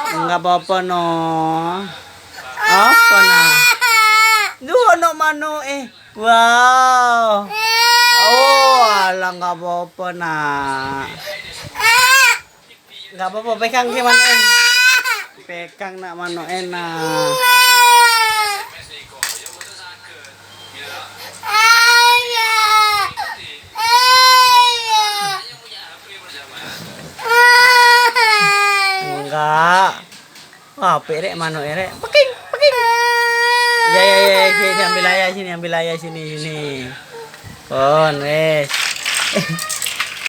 Enggak apa-apa no. Apa nah? Duh, no mano eh. Wow. Oh, alah enggak apa-apa nah. Enggak apa-apa, pegang ke mano eh. Pegang nak mano enak. Enggak. Wah, perek mano erek. Peking, peking. Ya, sini ambil ayah sini, sini. Kon, wes.